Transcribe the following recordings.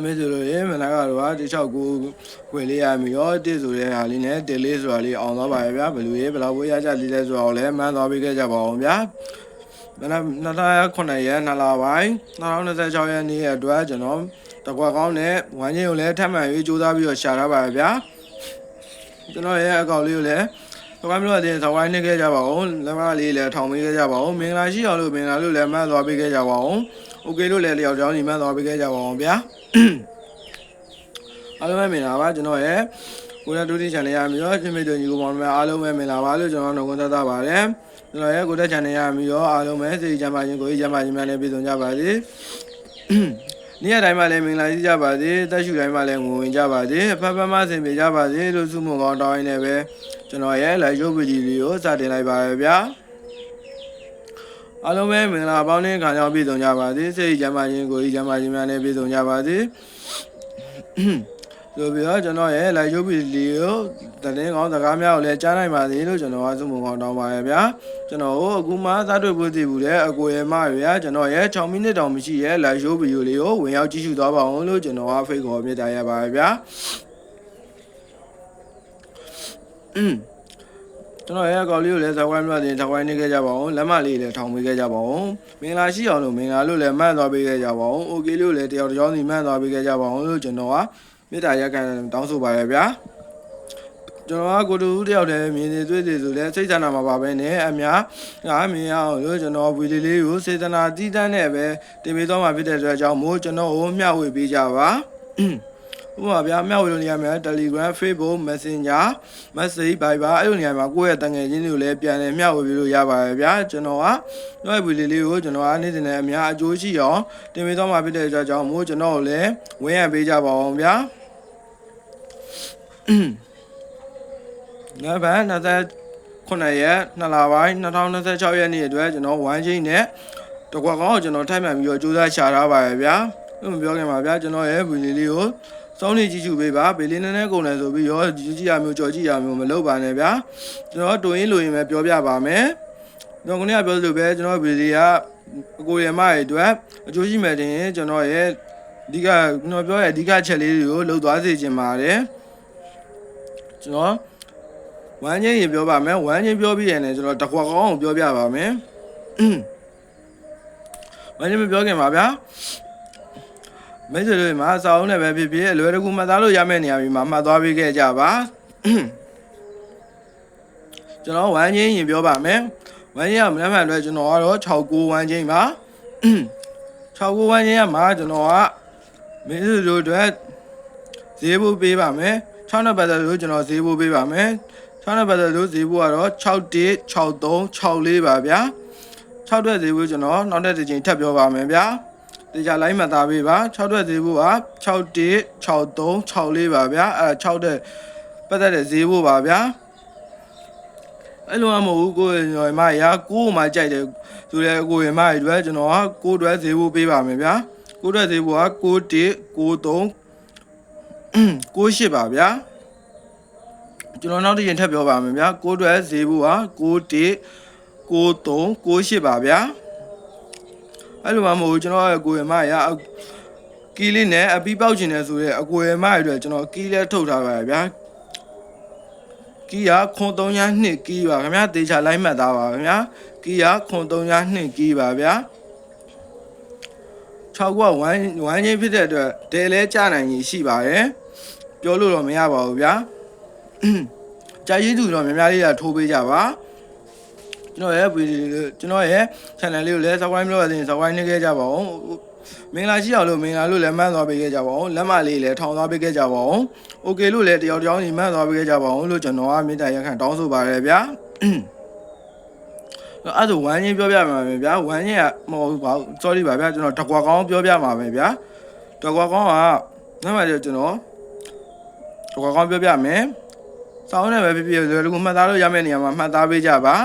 မေဆိုလို့မနာကတော့ဒီ6ကိုခွေလေးရမီရောတစ်ဆိုတဲ့ဟာလေးနဲ့တစ်လေးဆိုတာလေးအောင်သွားပါရဲ့ဗျာဘလူရေးဘလောက်ဝေးရကြသေးလဲဆိုတော့လည်းမှန်းသွားပေးခဲ့ကြပါအောင်ဗျာ2009ရက်2လပိုင်း2026ရက်နေ့အတွက်ကျွန်တော်တကွာကောင်းနဲ့ဝမ်းချင်းကိုလည်းထပ်မံ၍ကြိုးစားပြီးတော့ရှာထားပါရဲ့ဗျာကျွန်တော်ရဲ့အကောင့်လေးကိုလည်းတကွာမျိုးအတင်းဆောင်းဝိုင်းနေခဲ့ကြပါအောင်လက်မလေးလည်းထောင်ပေးခဲ့ကြပါအောင်မင်္ဂလာရှိအောင်လို့မင်္ဂလာလို့လည်းမှန်းသွားပေးခဲ့ကြပါအောင်โอเคလို့လည်းလျောက်ကြောင်းညီမှန်းသွားပေးခဲ့ကြပါအောင်ဗျာအားလုံးပဲမင်္ဂလာပါကျွန်တော်ရဲ့ကိုရတူတီ channel ရမျိုးရောချင်းမေတို့ညီကိုမောင်များအားလုံးပဲမင်္ဂလာပါလို့ကျွန်တော်နှုတ်ခွန်းသက်ပါတယ်ကျွန်တော်ရဲ့ကိုတက် channel ရမျိုးရောအားလုံးပဲစိတ်ကြမ်းပါခြင်းကိုယ်ကြမ်းပါခြင်းများနဲ့ပြည်စုံကြပါစေနေ့ရက်တိုင်းမှာလည်းမင်္ဂလာရှိကြပါစေတက်ရှူတိုင်းမှာလည်းငွေဝင်ကြပါစေအဖက်ဖက်မှဆင်ပြေကြပါစေလို့ဆုမွန်ကောင်းတောင်းရင်းနဲ့ပဲကျွန်တော်ရဲ့ live show ဗီဒီယိုလေးကိုစတင်လိုက်ပါရဗျာအားလုံးပဲမင်္ဂလာပေါင်းနဲ့ခါကြောင်းပြည်စုံကြပါစေစိတ်ကြမ်းပါခြင်းကိုယ်ကြမ်းပါခြင်းများနဲ့ပြည်စုံကြပါစေဆိုပြီးတော့ကျွန်တော်ရဲ့ live show ဗီဒီယိုသတင်းကောင်းစကားများကိုလည်းကြားနိုင်ပါစေလို့ကျွန်တော်ကဆုမွန်ကောင်းတောင်းပါရဗျာကျွန်တော်ကိုအခုမှစားတွေ့ဖို့သိဘူးတဲ့အကိုရဲ့မရွာကျွန်တော်ရဲ့6မိနစ်တောင်မရှိရဲ့ live show ဗီဒီယိုလေးကိုဝင်ရောက်ကြည့်ရှုသွားပါအောင်လို့ကျွန်တော်ကဖိတ်ခေါ်မြတ်တာရပါရဗျာကျွန်တော်ရဲ့အကောင့်လေးကိုလည်းဇာဝိုင်းမျိုးတင်ဇာဝိုင်းနေခဲ့ကြပါအောင်လက်မလေးလည်းထောင်ပေးခဲ့ကြပါအောင်မင်္ဂလာရှိအောင်လို့မင်္ဂလာလို့လည်းမှတ်သွားပေးခဲ့ကြပါအောင်โอเคလို့လည်းတယောက်တစ်ကြောင်းစီမှတ်သွားပေးခဲ့ကြပါအောင်လို့ကျွန်တော်ကမေတ္တာရက်ခံတောင်းဆိုပါရဗျာကျွန်တော်ကကိုတူတယောက်တည်းမြင်နေတွေ့နေဆိုလဲစိတ်ဆန္ဒမှာပါပဲနဲ့အများမြင်ရအောင်လို့ကျွန်တော်ဗီဒီယိုလေးကိုစေတနာတည်တန်းနဲ့ပဲတင်ပေးသွားမှာဖြစ်တဲ့အတွက်ကြောင့်မို့ကျွန်တော်ကိုမျှဝေပေးကြပါဥပမာဗျာမျှဝေလို့နေရာမှာ Telegram Facebook Messenger Message Viber အဲ့လိုနေရာမှာကိုယ့်ရဲ့တငယ်ချင်းတွေကိုလည်းပြန်လည်မျှဝေပေးလို့ရပါတယ်ဗျာကျွန်တော်ကတော့ဗီဒီယိုလေးကိုကျွန်တော်ကနေ့စဉ်နဲ့အများအကျိုးရှိအောင်တင်ပေးသွားမှာဖြစ်တဲ့အတွက်ကြောင့်မို့ကျွန်တော်ကိုလည်းဝင်ရပေးကြပါအောင်ဗျာငါဗန်29ရက်2လပိုင်း2026ရက်နေ့အတွက်ကျွန်တော်ဝမ်းချင်းနဲ့တကွာကောင်းကိုကျွန်တော်ထိုက်မှန်ပြီးတော့ကြိုးစားရှာထားပါရဗျာမပြောခင်ပါဗျာကျွန်တော်ရဲ့ဗီဒီယိုလေးကိုစောင်းနေကြည့်ရှုပေးပါဘေးလေးနည်းနည်းကုန်တယ်ဆိုပြီးရောကြည့်ရမျိုးကြော်ကြည့်ရမျိုးမလုပ်ပါနဲ့ဗျာကျွန်တော်တူရင်းလိုရင်းပဲပြောပြပါမယ်ကျွန်တော်ခုနကပြောသလိုပဲကျွန်တော်ဗီဒီယိုကအကိုရမရဲ့အတွက်အကျိုးရှိမယ်တင်ကျွန်တော်ရဲ့အဓိကကျွန်တော်ပြောရဲ့အဓိကချက်လေးတွေကိုလှုပ်သွားစေချင်ပါတယ်ကျွန်တော်ဝမ်းချင်းရင်ပြောပါမယ်ဝမ်းချင်းပြောပြီးရင်လည်းကျွန်တော်တကွာကောင်းကိုပြောပြပါမယ်ဝမ်းချင်းမပြောခင်ပါဗျာမင်းတို့တွေမှာအစာအုံးနဲ့ပဲဖြစ်ဖြစ်အလွယ်တကူမှတ်သားလို့ရမယ့်နေရာမျိုးမှာမှတ်သွားပေးခဲ့ကြပါကျွန်တော်ဝမ်းချင်းရင်ပြောပါမယ်ဝမ်းချင်းကမနက်ဖြန်အတွက်ကျွန်တော်ကတော့69ဝမ်းချင်းပါ69ဝမ်းချင်းကမှာကျွန်တော်ကမင်းတို့အတွက်ဈေးဖို့ပေးပါမယ်6နှစ်ပတ်သက်လို့ကျွန်တော်ဈေးဖို့ပေးပါမယ်6နှစ်ပတ်သက်လို့ဈေးဖို့ကတော့61 63 64ပါဗျာ6အတွက်ဈေးဖို့ကျွန်တော်နောက်တစ်ချိန်ထပ်ပြောပါမယ်ဗျာတေချာလိုက်မှတ်သားပေးပါ6အတွက်ဈေးဖို့က61 63 64ပါဗျာအဲ6တဲ့ပတ်သက်တဲ့ဈေးဖို့ပါဗျာအဲ့လိုမှမဟုတ်ဘူးကိုယ်ရောမရကိုယ်မှကြိုက်တယ်ဆိုတဲ့ကိုယ်ရမတွေကျွန်တော်ကကိုယ်အတွက်ဈေးဖို့ပေးပါမယ်ဗျာကိုယ်အတွက်ဈေးဖို့က61 93 98ပါဗျာကျွန်တော်နောက်တစ်ချိန်ထပ်ပြောပါမယ်ဗျာကိုယ်အတွက်ဈေးဖို့က61 93 98ပါဗျာအဲ့လိုမှမဟုတ်ကျွန်တော်ရဲ့ကိုယ်ရမရကီးလေးနဲ့အပီးပေါက်ချင်တယ်ဆိုတဲ့အကိုရမရအတွက်ကျွန်တော်ကီးလဲထုတ်ထားပါဗျာကီးရခွန်302ကီးပါခင်ဗျာတေချာလိုက်မှတ်သားပါခင်ဗျာကီးရခွန်302ကီးပါဗျာ6ကဝမ်းချင်းဖြစ်တဲ့အတွက်တဲလဲကြနိုင်ကြီးရှိပါတယ်ပြောလို့တော့မရပါဘူးဗျာကြာရင်သူတော့များများလေးထိုးပေးကြပါကျွန်တော်ရဲ့ channel လေးကိုလည်း subscribe လုပ်ရတဲ့ subscribe နှိပ်ခဲ့ကြပါဦးမင်္ဂလာရှိအောင်လို့မင်္ဂလာလို့လည်းမှန်းသွားပေးခဲ့ကြပါဦးလက်မလေးလည်းထောင်သွားပေးခဲ့ကြပါဦး okay လို့လည်းတယောက်တစ်ယောက်ညီမှန်းသွားပေးခဲ့ကြပါဦးလို့ကျွန်တော်ကမေတ္တာရက်ခံတောင်းဆိုပါရဗျာအဲ့ဒါဝမ်းချင်းပြောပြမှာပဲဗျာဝမ်းချင်းကမဟုတ်ပါဘူး sorry ပါဗျာကျွန်တော်တကွာကောင်းပြောပြမှာပဲဗျာတကွာကောင်းကနောက်မှကျွန်တော်တကွာကောင်းပြောပြမယ်စောင်းနဲ့ပဲဖြစ်ဖြစ်လွယ်ကူမှတ်သားလို့ရမယ့်နေရာမှာမှတ်သားပေးကြပါ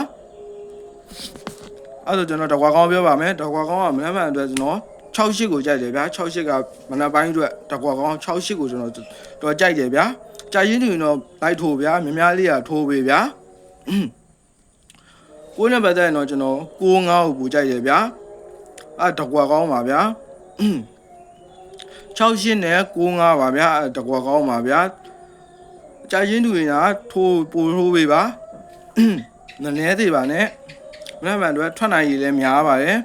အဲ့ဒါကျွန်တော်တကွာကောင်းပြောပါမယ်တကွာကောင်းကမနက်ဖြန်အတွက်ကျွန်တော်68ကိုကြိုက်တယ်ဗျာ68ကမနက်ပိုင်းအတွက်တကွာကောင်း68ကိုကျွန်တော်တော့ကြိုက်တယ်ဗျာကြာရင်တူရင်တော့လိုက်ထိုးဗျာများများလေးကထိုးပေးဗျာကိုနဲ့ပတ်သက်ရင်တော့ကျွန်တော်65ကိုပူကြိုက်တယ်ဗျာအဲ့တကွာကောင်းပါဗျာ 68နဲ့95ပါဗျာတကွာကောင်းပါဗျာကြာချင်းတူရင်ကထိုးပို့ထိုးပေးပါနည်းနည်းသေးပါနဲ့မနက်ဖြန်အတွက်ထွက်နိုင်ရည်လည်းများပါတယ်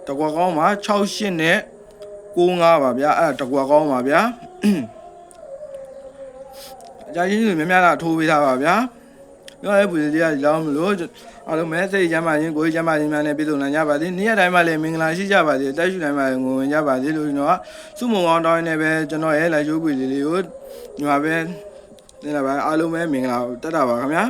တကွာကောင်းပါ68နဲ့95ပါဗျာအဲ့တကွာကောင်းပါဗျာကြာချင်းတူများများကထိုးပေးထားပါဗျာပြောရဲပူစီလေးကလောင်းမလို့အားလုံးပဲစိတ်ချမ်းသာခြင်းကိုယ်ချမ်းသာခြင်းများနဲ့ပြည့်စုံနိုင်ကြပါစေနေ့ရက်တိုင်းမှာလည်းမင်္ဂလာရှိကြပါစေတက်ရှိတိုင်းမှာငိုဝင်ကြပါစေလို့ကျွန်တော်ကစုမုံကောင်းတောင်းနေပဲကျွန်တော်ရဲ့လိုက်ကျိုးပွေလေးကိုညီမပဲနေလာပါအားလုံးပဲမင်္ဂလာတက်တာပါခင်ဗျာ